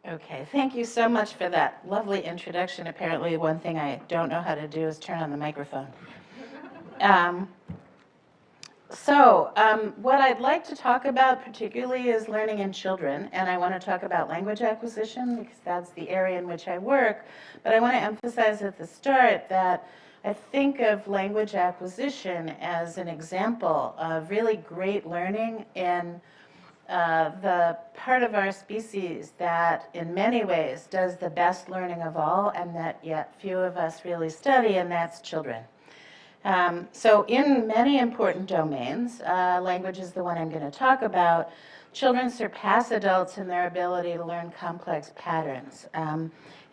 Okay, thank you so much for that lovely introduction. Apparently, one thing I don't know how to do is turn on the microphone. Um, what I'd like to talk about particularly is learning in children, and I want to talk about language acquisition because that's the area in which I work. But I want to emphasize at the start that I think of language acquisition as an example of really great learning in the part of our species that in many ways does the best learning of all and that yet few of us really study, and that's children. So in many important domains, language is the one I'm going to talk about, children surpass adults in their ability to learn complex patterns.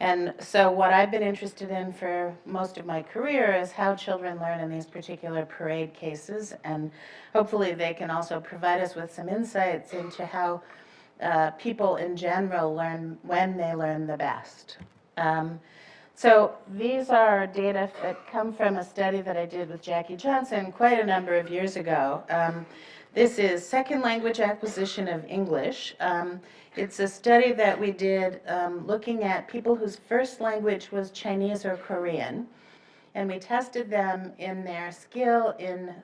And so what I've been interested in for most of my career is how children learn in these particular parade cases, and hopefully they can also provide us with some insights into how people in general learn when they learn the best. So these are data that come from a study that I did with Jackie Johnson quite a number of years ago. This is second language acquisition of English. It's a study that we did looking at people whose first language was Chinese or Korean, and we tested them in their skill in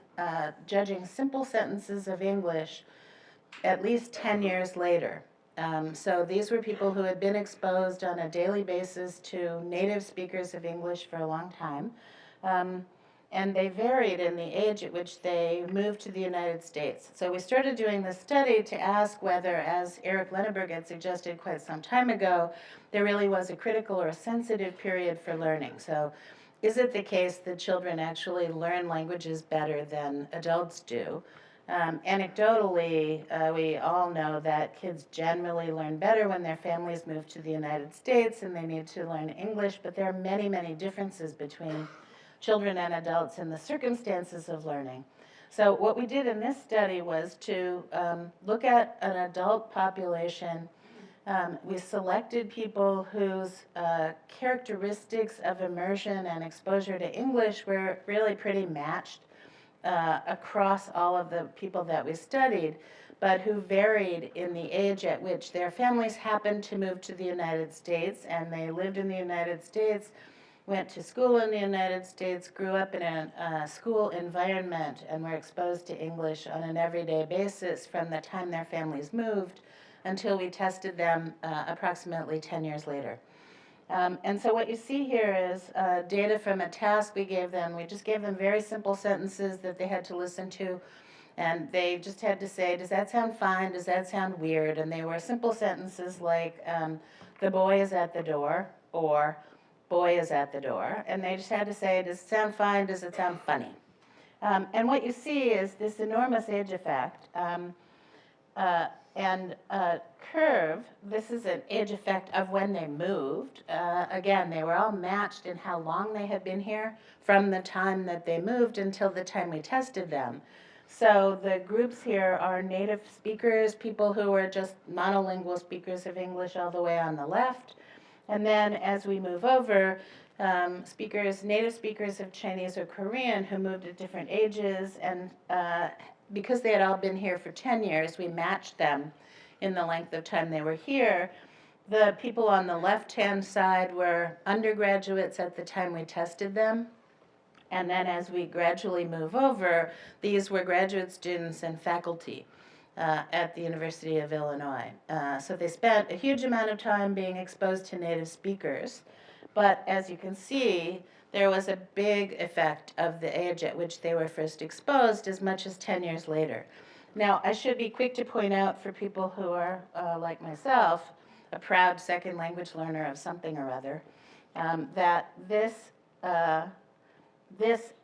judging simple sentences of English at least 10 years later. So these were people who had been exposed on a daily basis to native speakers of English for a long time. And they varied in the age at which they moved to the United States. So we started doing this study to ask whether, as Eric Lenneberg had suggested quite some time ago, there really was a critical or a sensitive period for learning. So is it the case that children actually learn languages better than adults do? Anecdotally, we all know that kids generally learn better when their families move to the United States and they need to learn English, but there are many, many differences between children and adults in the circumstances of learning. So what we did in this study was to look at an adult population. We selected people whose characteristics of immersion and exposure to English were really pretty matched across all of the people that we studied, but who varied in the age at which their families happened to move to the United States, and they lived in the United States, went to school in the United States, grew up in a school environment, and were exposed to English on an everyday basis from the time their families moved until we tested them approximately 10 years later. And so what you see here is data from a task we gave them. We just gave them very simple sentences that they had to listen to, and they just had to say, does that sound fine? Does that sound weird? And they were simple sentences like, the boy is at the door, or boy is at the door. And they just had to say, does it sound fine? Does it sound funny? And what you see is this enormous age effect. And curve, this is an age effect of when they moved. Again, they were all matched in how long they had been here from the time that they moved until the time we tested them. So the groups here are native speakers, people who are just monolingual speakers of English all the way on the left. And then as we move over, native speakers of Chinese or Korean who moved at different ages, and because they had all been here for 10 years, we matched them in the length of time they were here. The people on the left-hand side were undergraduates at the time we tested them. And then as we gradually move over, these were graduate students and faculty at the University of Illinois. So they spent a huge amount of time being exposed to native speakers. But as you can see, there was a big effect of the age at which they were first exposed, as much as 10 years later. Now, I should be quick to point out for people who are, like myself, a proud second language learner of something or other, that this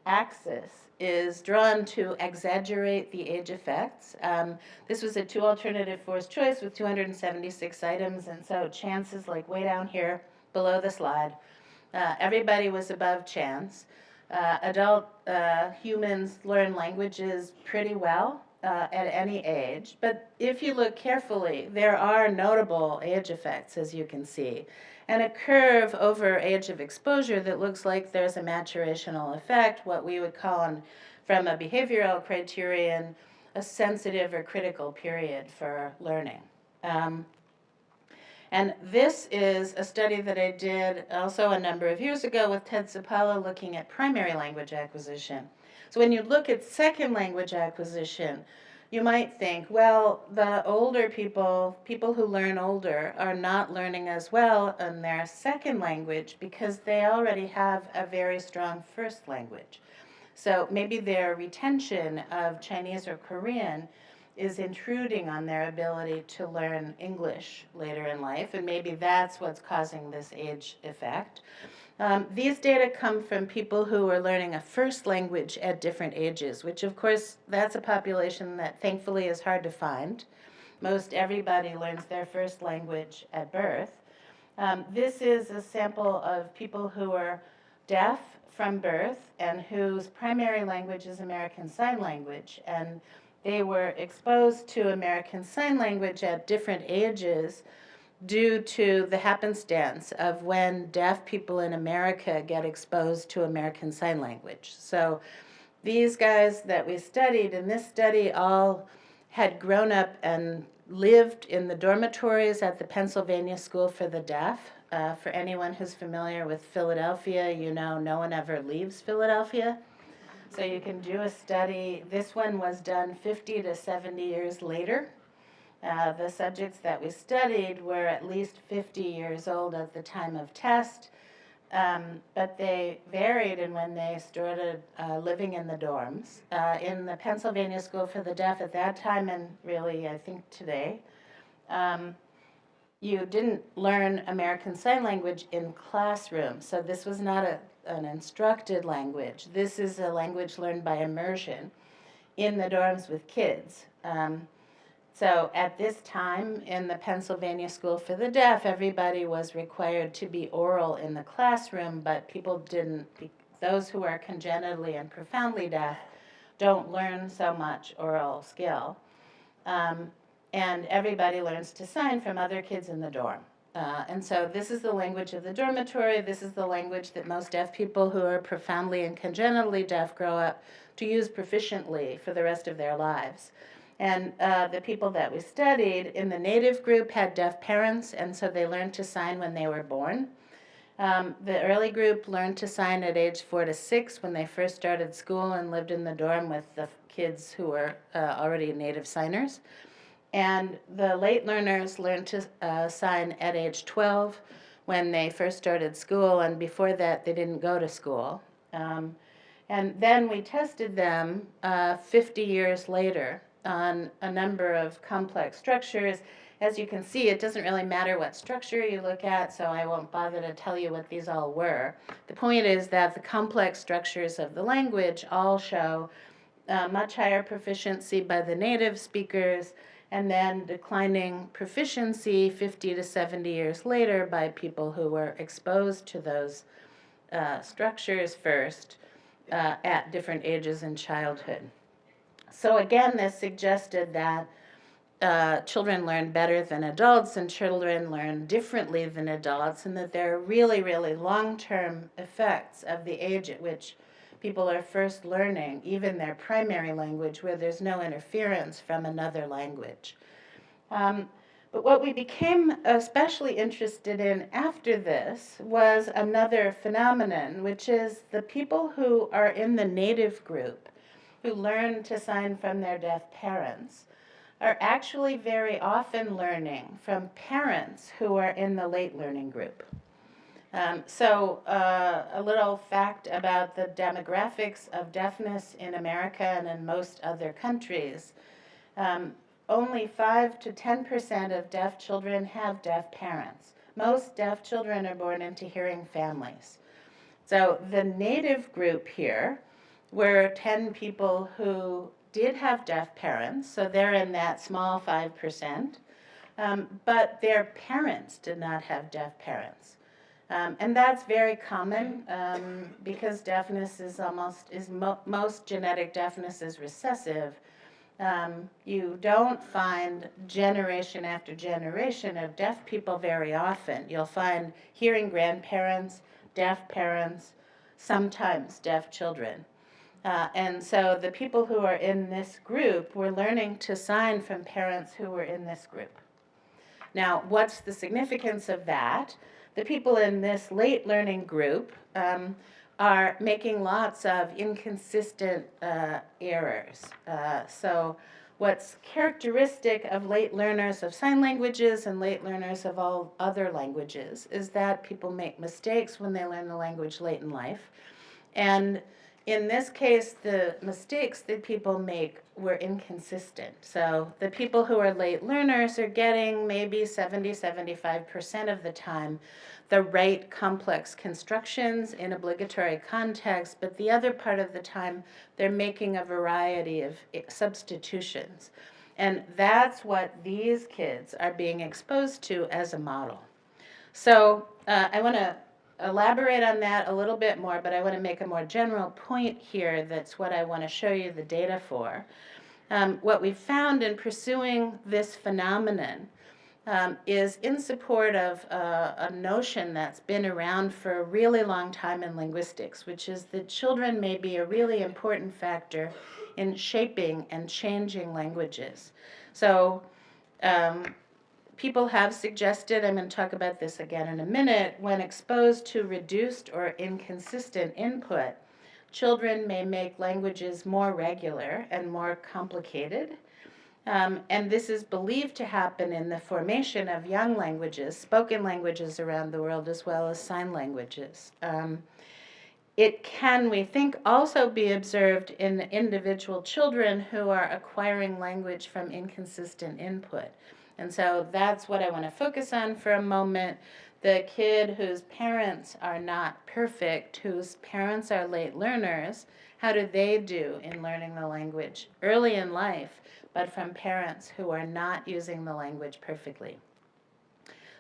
axis is drawn to exaggerate the age effects. This was a two alternative forced choice with 276 items, and so chance is like way down here below the slide. Everybody was above chance. Adult humans learn languages pretty well at any age, but if you look carefully, there are notable age effects, as you can see, and a curve over age of exposure that looks like there's a maturational effect, what we would call, from a behavioral criterion, a sensitive or critical period for learning. And this is a study that I did also a number of years ago with Ted Zapala looking at primary language acquisition. So when you look at second language acquisition, you might think, well, the older people, people who learn older, are not learning as well in their second language because they already have a very strong first language. So maybe their retention of Chinese or Korean is intruding on their ability to learn English later in life, and maybe that's what's causing this age effect. These data come from people who are learning a first language at different ages, which of course that's a population that thankfully is hard to find. Most everybody learns their first language at birth. This is a sample of people who are deaf from birth and whose primary language is American Sign Language. And they were exposed to American Sign Language at different ages due to the happenstance of when deaf people in America get exposed to American Sign Language. So these guys that we studied in this study all had grown up and lived in the dormitories at the Pennsylvania School for the Deaf. For anyone who's familiar with Philadelphia, you know no one ever leaves Philadelphia. So you can do a study. This one was done 50 to 70 years later. The subjects that we studied were at least 50 years old at the time of test, but they varied in when they started living in the dorms. In the Pennsylvania School for the Deaf at that time, and really I think today, you didn't learn American Sign Language in classrooms. So this was not an instructed language. This is a language learned by immersion in the dorms with kids. So at this time in the Pennsylvania School for the Deaf, everybody was required to be oral in the classroom, but people didn't, those who are congenitally and profoundly deaf don't learn so much oral skill. And everybody learns to sign from other kids in the dorm. And so this is the language of the dormitory. This is the language that most deaf people who are profoundly and congenitally deaf grow up to use proficiently for the rest of their lives. And the people that we studied in the native group had deaf parents, and so they learned to sign when they were born. The early group learned to sign at age 4 to 6 when they first started school and lived in the dorm with the kids who were already native signers. And the late learners learned to sign at age 12 when they first started school, and before that they didn't go to school. And then we tested them 50 years later on a number of complex structures. As you can see, it doesn't really matter what structure you look at, so I won't bother to tell you what these all were. The point is that the complex structures of the language all show much higher proficiency by the native speakers, and then declining proficiency 50 to 70 years later by people who were exposed to those structures first at different ages in childhood. So again, this suggested that children learn better than adults and children learn differently than adults, and that there are really, really long-term effects of the age at which people are first learning, even their primary language, where there's no interference from another language. But what we became especially interested in after this was another phenomenon, which is the people who are in the native group, who learn to sign from their deaf parents, are actually very often learning from parents who are in the late learning group. So a little fact about the demographics of deafness in America and in most other countries. Only 5 to 10% of deaf children have deaf parents. Most deaf children are born into hearing families. So the native group here were 10 people who did have deaf parents, so they're in that small 5%, but their parents did not have deaf parents. And that's very common because deafness is most genetic deafness is recessive. You don't find generation after generation of deaf people very often. You'll find hearing grandparents, deaf parents, sometimes deaf children. And so the people who are in this group were learning to sign from parents who were in this group. Now, what's the significance of that? The people in this late learning group are making lots of inconsistent errors. So what's characteristic of late learners of sign languages and late learners of all other languages is that people make mistakes when they learn the language late in life. And in this case, the mistakes that people make were inconsistent. So the people who are late learners are getting maybe 70-75% of the time the right complex constructions in obligatory context, but the other part of the time they're making a variety of substitutions. And that's what these kids are being exposed to as a model. So I want to elaborate on that a little bit more, but I want to make a more general point here. That's what I want to show you the data for. What we found in pursuing this phenomenon is in support of a notion that's been around for a really long time in linguistics, which is that children may be a really important factor in shaping and changing languages. So people have suggested, I'm going to talk about this again in a minute, when exposed to reduced or inconsistent input, children may make languages more regular and more complicated. And this is believed to happen in the formation of young languages, spoken languages around the world, as well as sign languages. It can, we think, also be observed in individual children who are acquiring language from inconsistent input. And so that's what I want to focus on for a moment. The kid whose parents are not perfect, whose parents are late learners, how do they do in learning the language early in life, but from parents who are not using the language perfectly?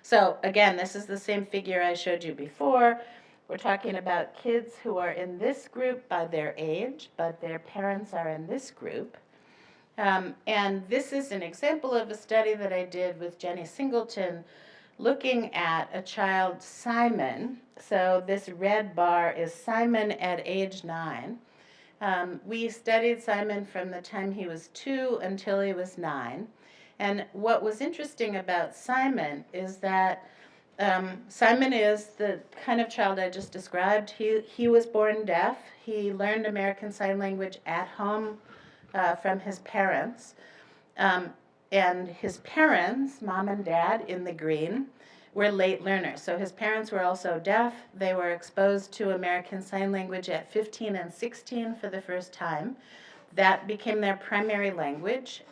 So again, this is the same figure I showed you before. We're talking about kids who are in this group by their age, but their parents are in this group. And this is an example of a study that I did with Jenny Singleton looking at a child, Simon. So this red bar is Simon at age 9. We studied Simon from the time he was 2 until he was 9. And what was interesting about Simon is that Simon is the kind of child I just described. He was born deaf. He learned American Sign Language at home from his parents. And his parents, mom and dad in the green, were late learners. So his parents were also deaf. They were exposed to American Sign Language at 15 and 16 for the first time. That became their primary language.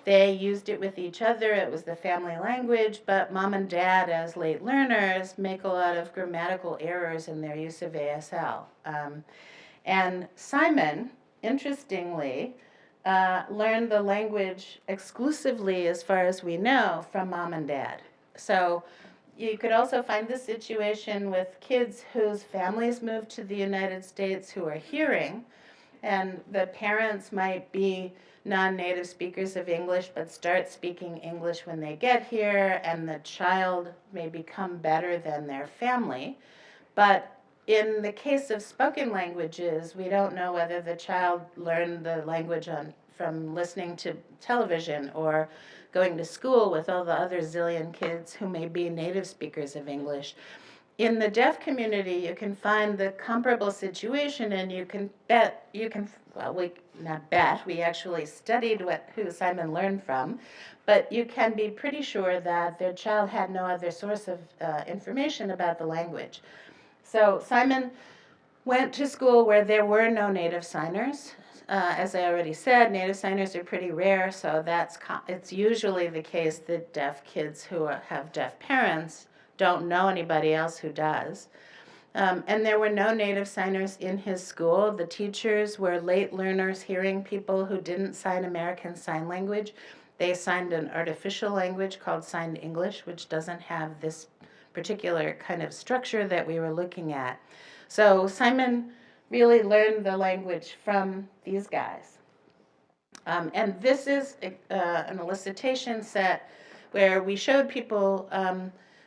They used it with each other. It was the family language, but mom and dad, as late learners, make a lot of grammatical errors in their use of ASL. And Simon, interestingly, learned the language exclusively, as far as we know, from mom and dad. So you could also find this situation with kids whose families moved to the United States who are hearing, and the parents might be non-native speakers of English but start speaking English when they get here, and the child may become better than their family. But in the case of spoken languages, we don't know whether the child learned the language from listening to television or going to school with all the other zillion kids who may be native speakers of English. In the deaf community, you can find the comparable situation, and we actually studied who Simon learned from, but you can be pretty sure that their child had no other source of information about the language. So Simon went to school where there were no native signers. As I already said, native signers are pretty rare, so it's usually the case that deaf kids who have deaf parents don't know anybody else who does. And there were no native signers in his school. The teachers were late learners, hearing people who didn't sign American Sign Language. They signed an artificial language called Signed English, which doesn't have this particular kind of structure that we were looking at. So Simon really learned the language from these guys. And this is an elicitation set where we showed people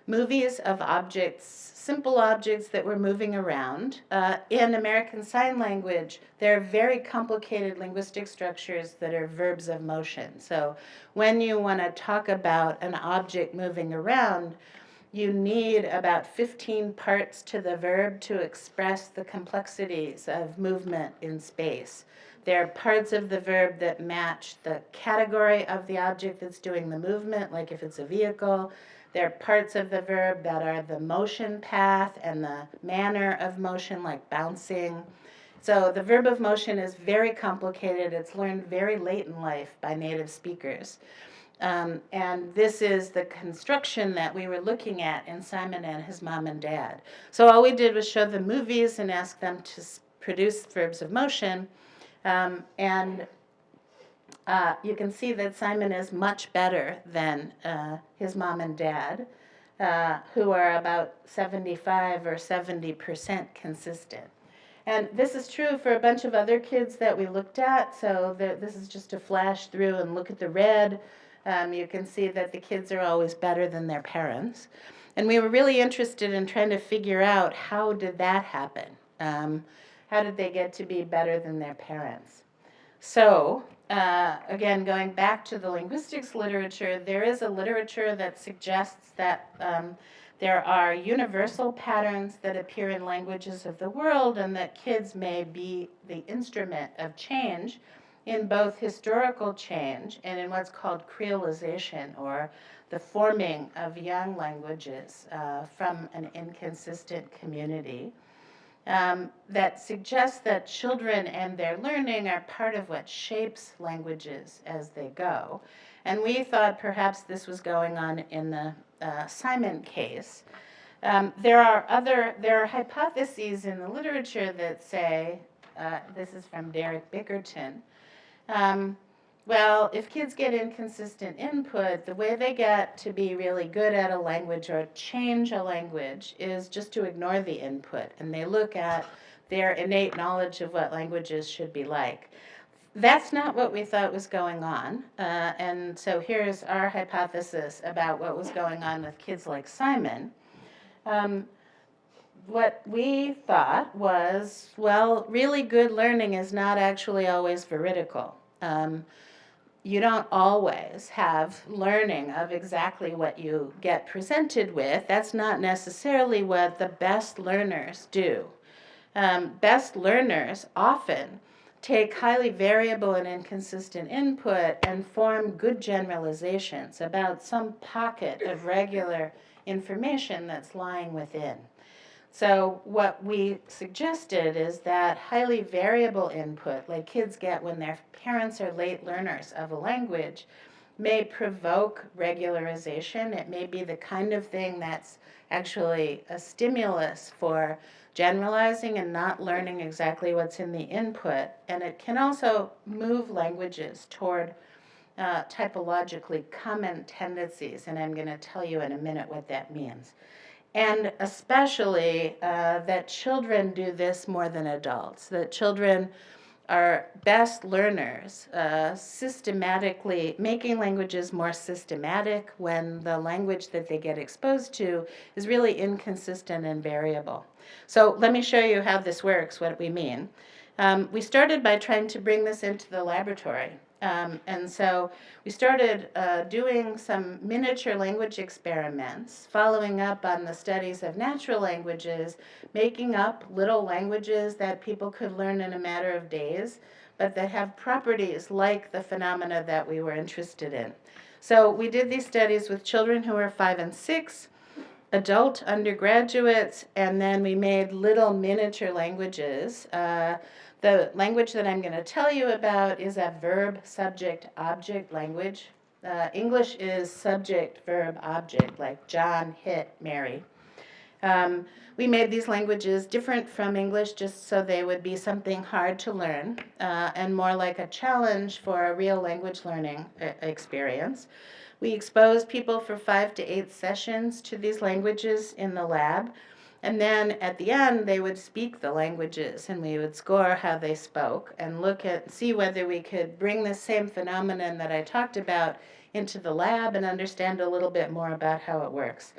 movies of objects, simple objects that were moving around. In American Sign Language, there are very complicated linguistic structures that are verbs of motion. So when you want to talk about an object moving around, you need about 15 parts to the verb to express the complexities of movement in space. There are parts of the verb that match the category of the object that's doing the movement, like if it's a vehicle. There are parts of the verb that are the motion path and the manner of motion, like bouncing. So the verb of motion is very complicated. It's learned very late in life by native speakers. And this is the construction that we were looking at in Simon and his mom and dad. So all we did was show them movies and ask them to produce verbs of motion. And you can see that Simon is much better than his mom and dad, who are about 75 or 70% consistent. And this is true for a bunch of other kids that we looked at. So this is just to flash through and look at the red. You can see that the kids are always better than their parents. And we were really interested in trying to figure out how did that happen? How did they get to be better than their parents? So, again, going back to the linguistics literature, there is a literature that suggests that there are universal patterns that appear in languages of the world and that kids may be the instrument of change in both historical change and in what's called creolization, or the forming of young languages from an inconsistent community. That suggests that children and their learning are part of what shapes languages as they go. And we thought perhaps this was going on in the Simon case. There are hypotheses in the literature that say, this is from Derek Bickerton, well, if kids get inconsistent input, the way they get to be really good at a language or change a language is just to ignore the input, and they look at their innate knowledge of what languages should be like. That's not what we thought was going on, and so here's our hypothesis about what was going on with kids like Simon. What we thought was, well, really good learning is not actually always veridical. You don't always have learning of exactly what you get presented with. That's not necessarily what the best learners do. Best learners often take highly variable and inconsistent input and form good generalizations about some pocket of regular information that's lying within. So what we suggested is that highly variable input, like kids get when their parents are late learners of a language, may provoke regularization. It may be the kind of thing that's actually a stimulus for generalizing and not learning exactly what's in the input. And it can also move languages toward typologically common tendencies, and I'm going to tell you in a minute what that means. And especially that children do this more than adults, that children are best learners, systematically making languages more systematic when the language that they get exposed to is really inconsistent and variable. So let me show you how this works, what we mean. We started by trying to bring this into the laboratory. And so we started doing some miniature language experiments, following up on the studies of natural languages, making up little languages that people could learn in a matter of days, but that have properties like the phenomena that we were interested in. So we did these studies with children who were 5 and 6, adult undergraduates, and then we made little miniature languages. The language that I'm going to tell you about is a verb, subject, object language. English is subject, verb, object, like John hit Mary. We made these languages different from English just so they would be something hard to learn and more like a challenge for a real language learning experience. We exposed people for 5 to 8 sessions to these languages in the lab. And then at the end, they would speak the languages, and we would score how they spoke and see whether we could bring the same phenomenon that I talked about into the lab and understand a little bit more about how it works.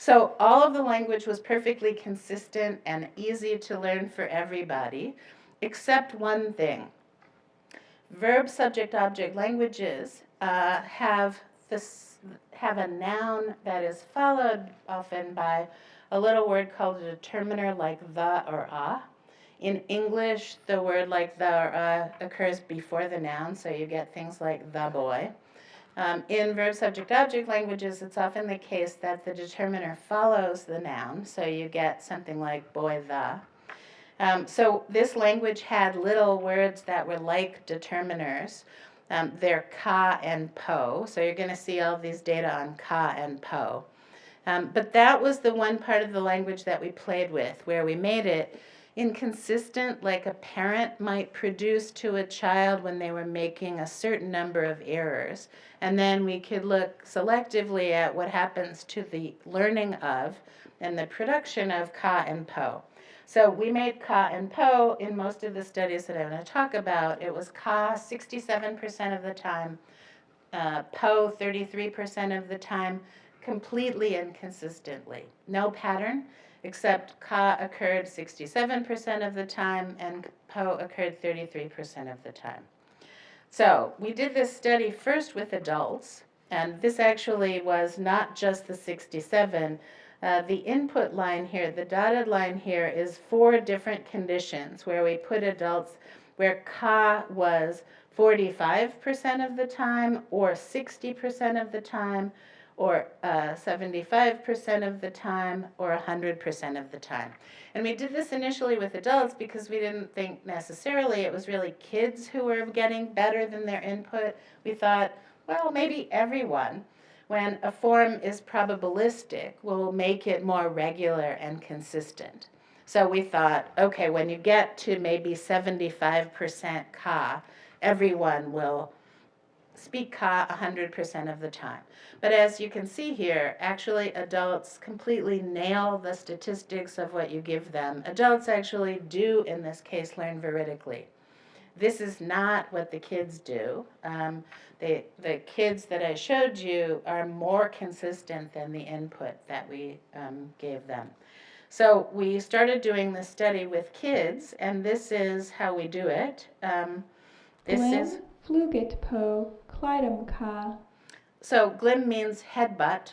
So all of the language was perfectly consistent and easy to learn for everybody, except one thing. Verb, subject, object languages have a noun that is followed often by a little word called a determiner like the or a. In English, the word like the or a occurs before the noun, so you get things like the boy. In verb, subject, object languages, it's often the case that the determiner follows the noun, so you get something like boy the. So this language had little words that were like determiners. They're ka and po, so you're going to see all these data on ka and po. But that was the one part of the language that we played with, where we made it inconsistent, like a parent might produce to a child when they were making a certain number of errors. And then we could look selectively at what happens to the learning of and the production of ka and po. So we made ka and po in most of the studies that I'm going to talk about. It was ka 67% of the time, po 33% of the time, completely inconsistently. No pattern, except ka occurred 67% of the time and po occurred 33% of the time. So we did this study first with adults, and this actually was not just the 67. The input line here, the dotted line here, is 4 different conditions where we put adults where ka was 45% of the time, or 60% of the time, or 75% of the time, or 100% of the time. And we did this initially with adults because we didn't think necessarily it was really kids who were getting better than their input. We thought, well, maybe everyone, when a form is probabilistic, will make it more regular and consistent. So we thought, okay, when you get to maybe 75% ka, everyone will speak ka 100% of the time. But as you can see here, actually adults completely nail the statistics of what you give them. Adults actually do, in this case, learn veridically. This is not what the kids do. The kids that I showed you are more consistent than the input that we gave them. So we started doing this study with kids, and this is how we do it. This is Flugit po, kleidum ka. So glim means headbutt.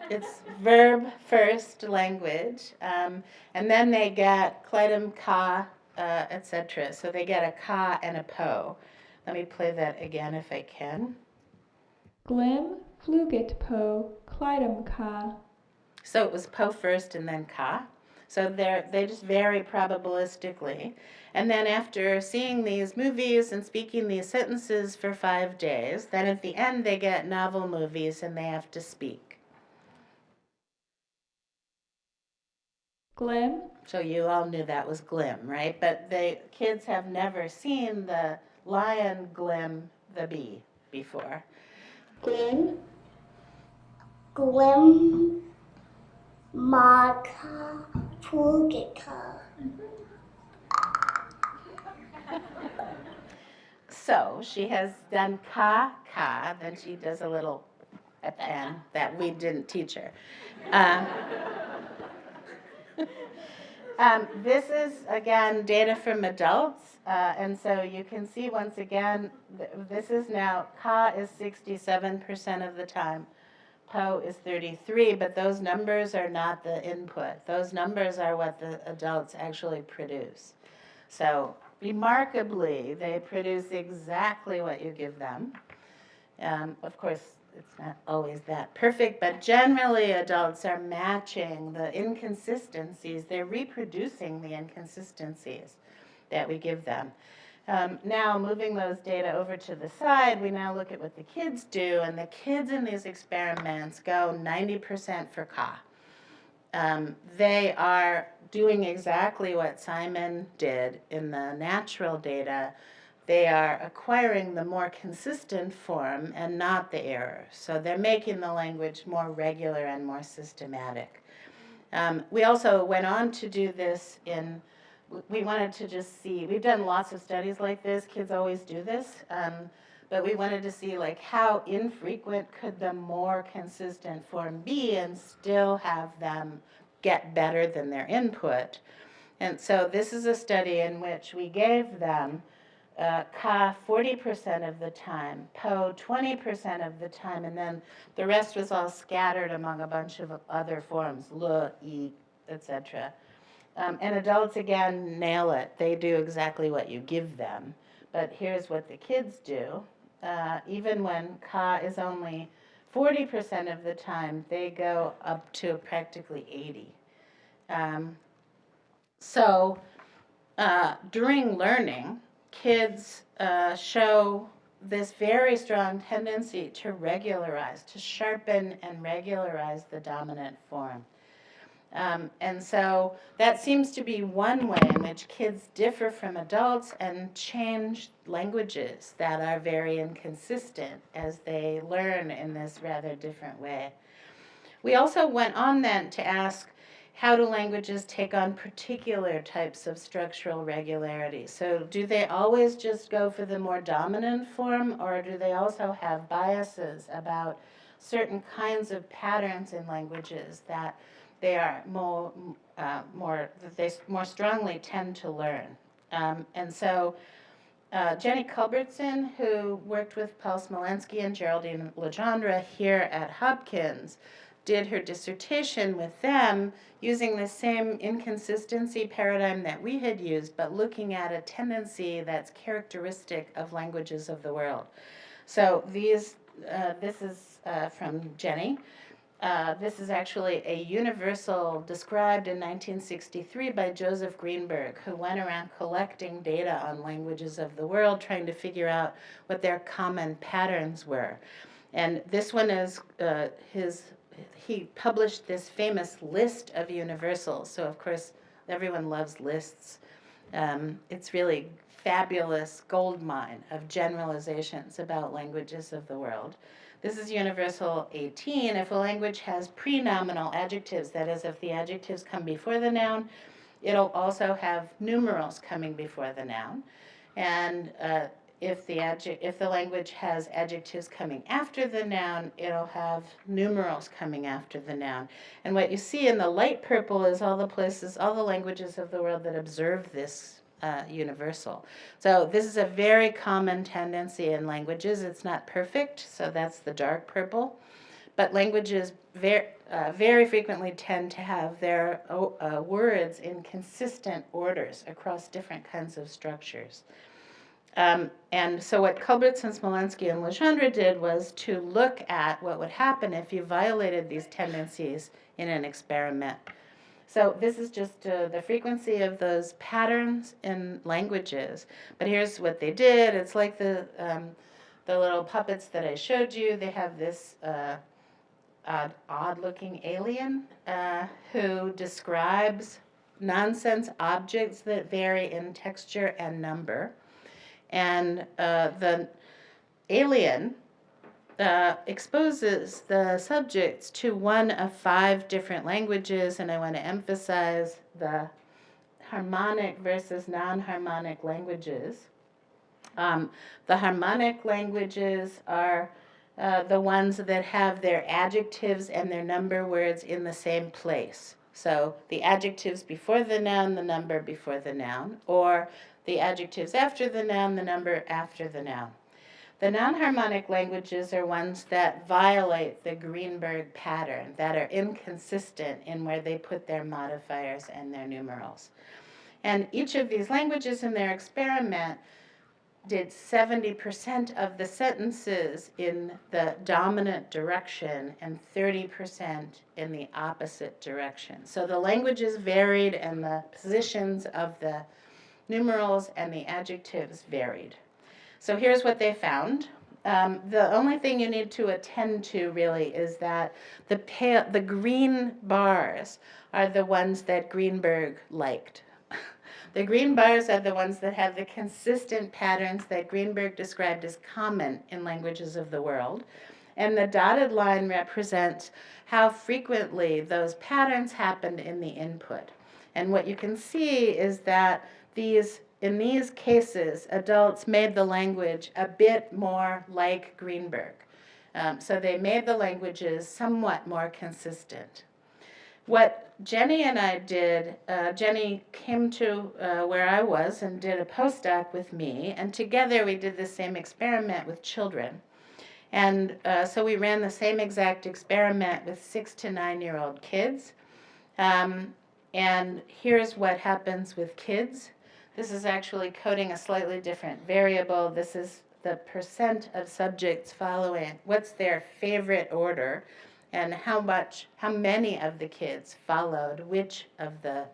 It's verb first language, and then they get kleidum ka, etc. So they get a ka and a po. Let me play that again if I can. Glim flugit po, kleidum ka. So it was po first and then ka. So they just vary probabilistically. And then after seeing these movies and speaking these sentences for 5 days, then at the end they get novel movies and they have to speak. Glim. So you all knew that was Glim, right? But the kids have never seen the lion Glim the bee before. Glim. Glim. Maka. Pulgika. So she has done ka, ka, then she does a little pen that we didn't teach her. This is, again, data from adults, and so you can see once again, this is now, ka is 67% of the time, po is 33, but those numbers are not the input. Those numbers are what the adults actually produce. So remarkably, they produce exactly what you give them. Of course, it's not always that perfect, but generally adults are matching the inconsistencies. They're reproducing the inconsistencies that we give them. Now, moving those data over to the side, we now look at what the kids do, and the kids in these experiments go 90% for ka. They are doing exactly what Simon did in the natural data. They are acquiring the more consistent form and not the error. So they're making the language more regular and more systematic. We also went on to do this we wanted to just see, we've done lots of studies like this, kids always do this, but we wanted to see like how infrequent could the more consistent form be and still have them get better than their input. And so this is a study in which we gave them ka 40% of the time, po 20% of the time, and then the rest was all scattered among a bunch of other forms, l, e, etc. And adults, again, nail it. They do exactly what you give them. But here's what the kids do. Even when ka is only 40% of the time, they go up to practically 80. So during learning, kids show this very strong tendency to regularize, to sharpen and regularize the dominant form. And so that seems to be one way in which kids differ from adults and change languages that are very inconsistent as they learn in this rather different way. We also went on then to ask, how do languages take on particular types of structural regularity? So do they always just go for the more dominant form, or do they also have biases about certain kinds of patterns in languages that they are more strongly tend to learn? And so Jenny Culbertson, who worked with Paul Smolensky and Geraldine Legendre here at Hopkins, did her dissertation with them using the same inconsistency paradigm that we had used, but looking at a tendency that's characteristic of languages of the world. So this is from Jenny. This is actually a universal described in 1963 by Joseph Greenberg, who went around collecting data on languages of the world, trying to figure out what their common patterns were. And this one is he published this famous list of universals. So of course, everyone loves lists. It's really fabulous goldmine of generalizations about languages of the world. This is universal 18. If a language has prenominal adjectives, that is, if the adjectives come before the noun, it'll also have numerals coming before the noun. And if the language has adjectives coming after the noun, it'll have numerals coming after the noun. And what you see in the light purple is all the languages of the world that observe this universal. So this is a very common tendency in languages. It's not perfect, so that's the dark purple. But languages very frequently tend to have their words in consistent orders across different kinds of structures. And so what Culbertson, Smolensky, and Legendre did was to look at what would happen if you violated these tendencies in an experiment. So this is just the frequency of those patterns in languages. But here's what they did. It's like the little puppets that I showed you. They have this odd-looking alien who describes nonsense objects that vary in texture and number. And the alien exposes the subjects to one of 5 different languages, and I want to emphasize the harmonic versus non-harmonic languages. The harmonic languages are the ones that have their adjectives and their number words in the same place. So the adjectives before the noun, the number before the noun, or the adjectives after the noun, the number after the noun. The non-harmonic languages are ones that violate the Greenberg pattern, that are inconsistent in where they put their modifiers and their numerals. And each of these languages in their experiment did 70% of the sentences in the dominant direction and 30% in the opposite direction. So the languages varied and the positions of the numerals and the adjectives varied. So here's what they found. The only thing you need to attend to really is that the green bars are the ones that Greenberg liked. The green bars are the ones that have the consistent patterns that Greenberg described as common in languages of the world. And the dotted line represents how frequently those patterns happened in the input. And what you can see is that these in these cases, adults made the language a bit more like Greenberg. So they made the languages somewhat more consistent. What Jenny and I did, Jenny came to where I was and did a postdoc with me, and together we did the same experiment with children. And so we ran the same exact experiment with 6 to 9-year-old kids. And here's what happens with kids. This is actually coding a slightly different variable. This is the percent of subjects following what's their favorite order, and how many of the kids followed which of the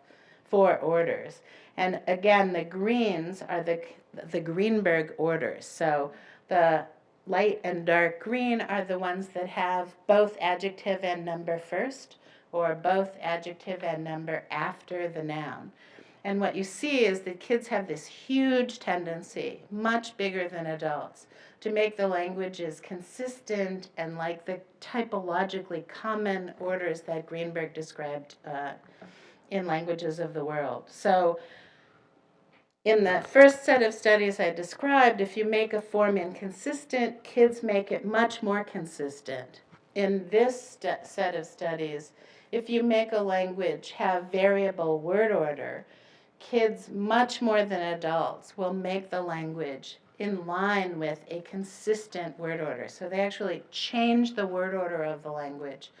4 orders. And again, the greens are the Greenberg orders. So the light and dark green are the ones that have both adjective and number first, or both adjective and number after the noun. And what you see is that kids have this huge tendency, much bigger than adults, to make the languages consistent and like the typologically common orders that Greenberg described in Languages of the World. So in the first set of studies I described, if you make a form inconsistent, kids make it much more consistent. In this set of studies, if you make a language have variable word order, kids much more than adults will make the language in line with a consistent word order. So they actually change the word order of the language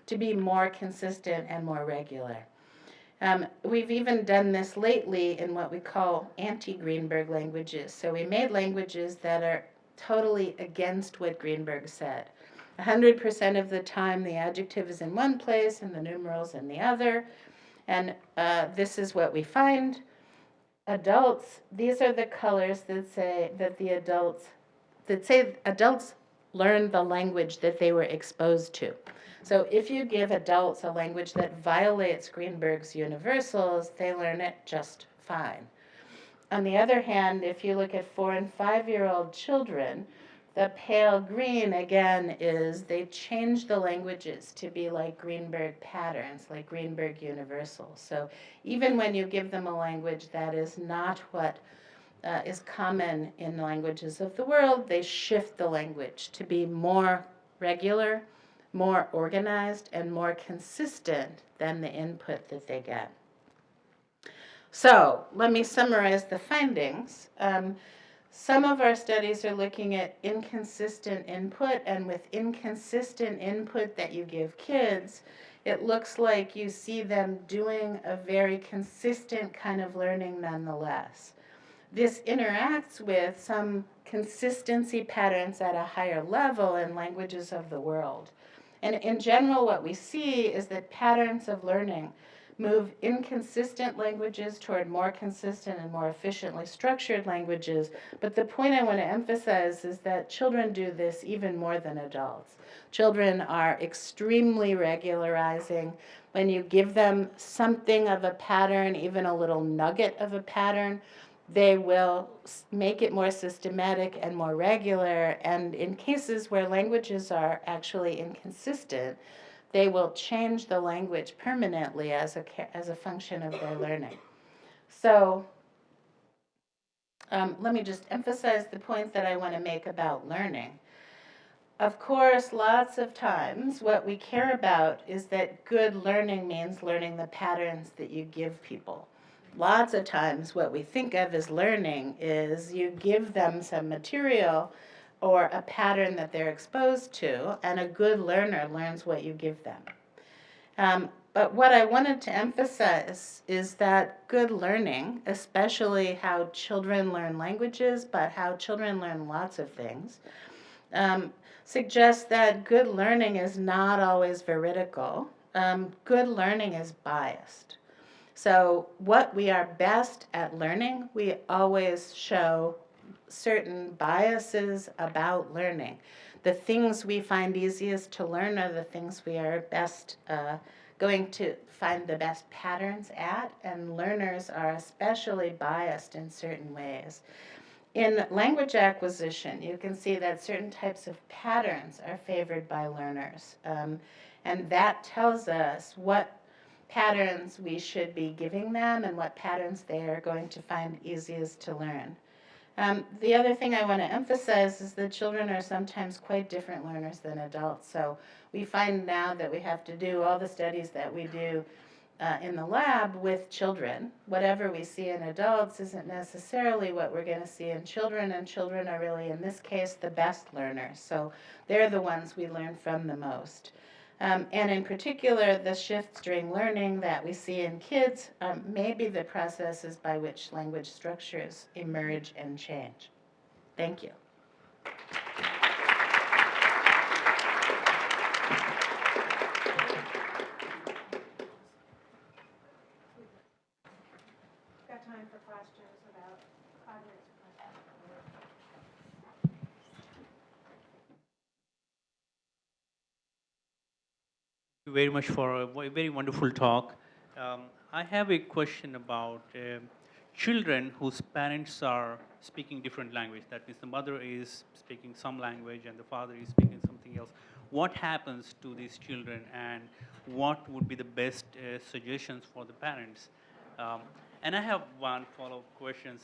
to be more consistent and more regular. We've even done this lately in what we call anti-Greenberg languages. So we made languages that are totally against what Greenberg said. 100% of the time the adjective is in one place and the numerals in the other. And this is what we find. Adults, these are the colors that say that adults learn the language that they were exposed to. So if you give adults a language that violates Greenberg's universals, they learn it just fine. On the other hand, if you look at 4 and 5-year-old children, the pale green, again, is they change the languages to be like Greenberg patterns, like Greenberg universals. So even when you give them a language that is not what is common in languages of the world, they shift the language to be more regular, more organized, and more consistent than the input that they get. So let me summarize the findings. Some of our studies are looking at inconsistent input, and with inconsistent input that you give kids, it looks like you see them doing a very consistent kind of learning nonetheless. This interacts with some consistency patterns at a higher level in languages of the world. And in general, what we see is that patterns of learning move inconsistent languages toward more consistent and more efficiently structured languages. But the point I want to emphasize is that children do this even more than adults. Children are extremely regularizing. When you give them something of a pattern, even a little nugget of a pattern, they will make it more systematic and more regular. And in cases where languages are actually inconsistent, they will change the language permanently as a function of their learning. So let me just emphasize the point that I want to make about learning. Of course, lots of times what we care about is that good learning means learning the patterns that you give people. Lots of times what we think of as learning is you give them some material or a pattern that they're exposed to, and a good learner learns what you give them. But what I wanted to emphasize is that good learning, especially how children learn languages, but how children learn lots of things, suggests that good learning is not always veridical. Good learning is biased. So what we are best at learning, we always show certain biases about learning. The things we find easiest to learn are the things we are best going to find the best patterns at, and learners are especially biased in certain ways. In language acquisition, you can see that certain types of patterns are favored by learners, and that tells us what patterns we should be giving them and what patterns they are going to find easiest to learn. The other thing I want to emphasize is that children are sometimes quite different learners than adults. So we find now that we have to do all the studies that we do in the lab with children. Whatever we see in adults isn't necessarily what we're going to see in children, and children are really, in this case, the best learners. So they're the ones we learn from the most. And in particular, the shifts during learning that we see in kids may be the processes by which language structures emerge and change. Thank you. Got time for questions about cognitive questions. Thank you very much for a very wonderful talk. I have a question about children whose parents are speaking different language. That means the mother is speaking some language and the father is speaking something else. What happens to these children, and what would be the best suggestions for the parents? And I have one follow-up question.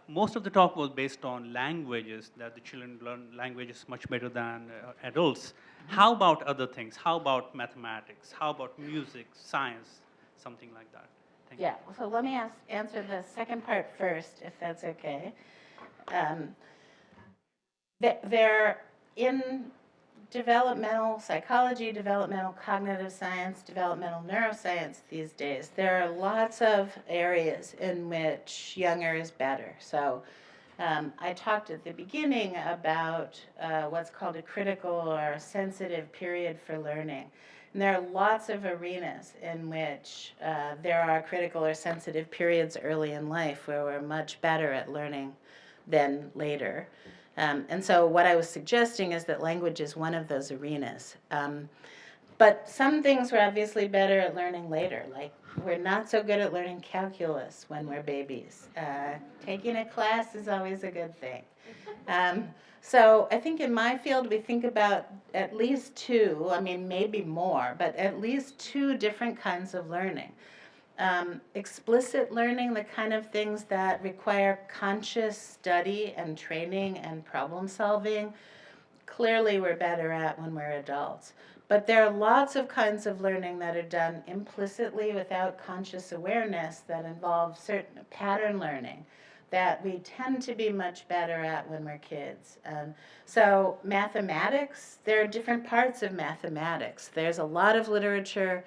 Most of the talk was based on languages, that the children learn languages much better than adults. How about other things? How about mathematics? How about music, science, something like that? Thank you. Yeah, so let me answer the second part first, if that's okay. They're in developmental psychology, developmental cognitive science, developmental neuroscience these days. There are lots of areas in which younger is better. So I talked at the beginning about what's called a critical or sensitive period for learning. And there are lots of arenas in which there are critical or sensitive periods early in life where we're much better at learning than later. And so what I was suggesting is that language is one of those arenas. But some things we're obviously better at learning later, like we're not so good at learning calculus when we're babies. Taking a class is always a good thing. So I think in my field we think about at least two, I mean maybe more, but at least two different kinds of learning. Explicit learning, the kind of things that require conscious study and training and problem solving, clearly we're better at when we're adults. But there are lots of kinds of learning that are done implicitly without conscious awareness that involve certain pattern learning that we tend to be much better at when we're kids. So mathematics, there are different parts of mathematics. There's a lot of literature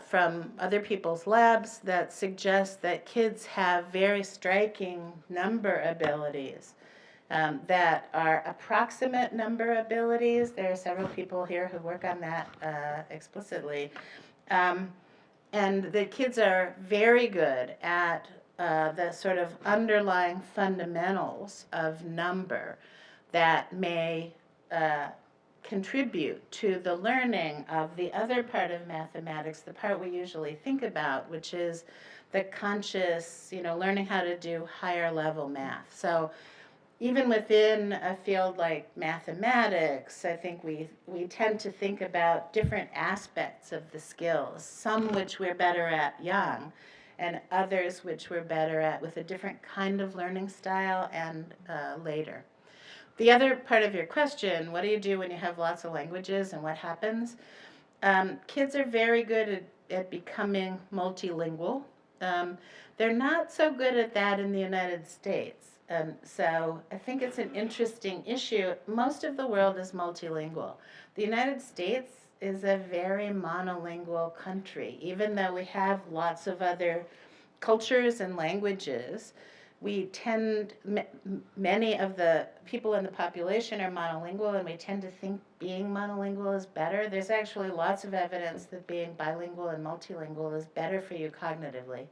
from other people's labs that suggests that kids have very striking number abilities that are approximate number abilities. There are several people here who work on that explicitly. And the kids are very good at the sort of underlying fundamentals of number that may contribute to the learning of the other part of mathematics, the part we usually think about, which is the conscious, learning how to do higher level math. So even within a field like mathematics, I think we tend to think about different aspects of the skills, some which we're better at young, and others which we're better at with a different kind of learning style and later. The other part of your question, what do you do when you have lots of languages and what happens? Kids are very good at becoming multilingual. They're not so good at that in the United States. So I think it's an interesting issue. Most of the world is multilingual. The United States is a very monolingual country. Even though we have lots of other cultures and languages, many of the people in the population are monolingual, and we tend to think being monolingual is better. There's actually lots of evidence that being bilingual and multilingual is better for you cognitively.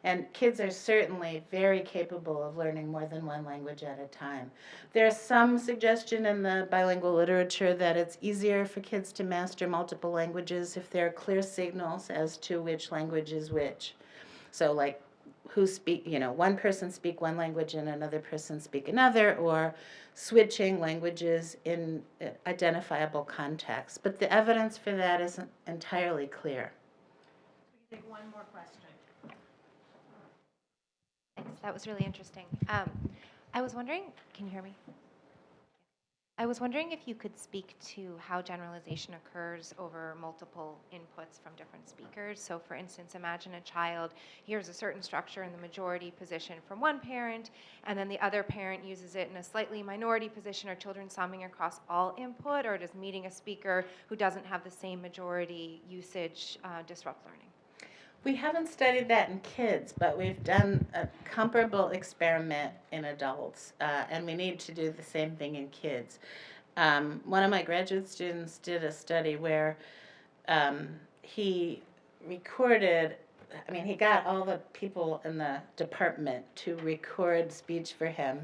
And kids are certainly very capable of learning more than one language at a time. There's some suggestion in the bilingual literature that it's easier for kids to master multiple languages if there are clear signals as to which language is which. So like who speak, one person speak one language and another person speak another, or switching languages in identifiable contexts. But the evidence for that isn't entirely clear. We can take one more question. Thanks. That was really interesting. I was wondering, can you hear me? I was wondering if you could speak to how generalization occurs over multiple inputs from different speakers. So for instance, imagine a child hears a certain structure in the majority position from one parent, and then the other parent uses it in a slightly minority position. Are children summing across all input, or does meeting a speaker who doesn't have the same majority usage disrupt learning? We haven't studied that in kids, but we've done a comparable experiment in adults, and we need to do the same thing in kids. One of my graduate students did a study where he recorded, he got all the people in the department to record speech for him,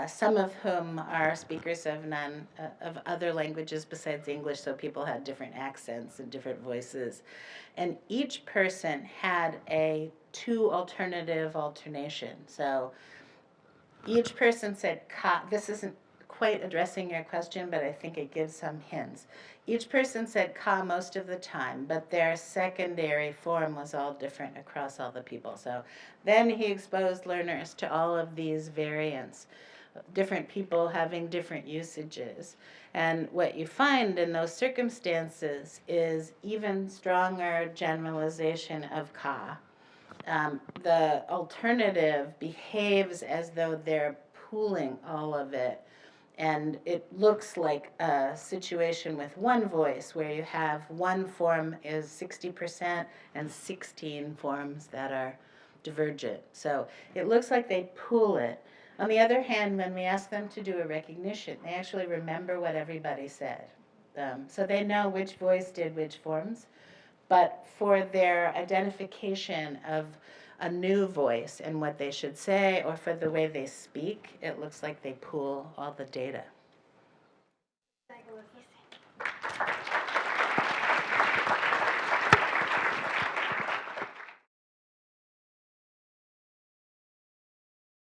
some of whom are speakers of other languages besides English, so people had different accents and different voices. And each person had two alternative alternation. So each person said ka. This isn't quite addressing your question, but I think it gives some hints. Each person said ka most of the time, but their secondary form was all different across all the people. So then he exposed learners to all of these variants, different people having different usages. And what you find in those circumstances is even stronger generalization of ka. The alternative behaves as though they're pooling all of it. And it looks like a situation with one voice where you have one form is 60% and 16 forms that are divergent. So it looks like they pool it. On the other hand, when we ask them to do a recognition, they actually remember what everybody said. So they know which voice did which forms, but for their identification of a new voice and what they should say, or for the way they speak, it looks like they pool all the data. Thank Elissa.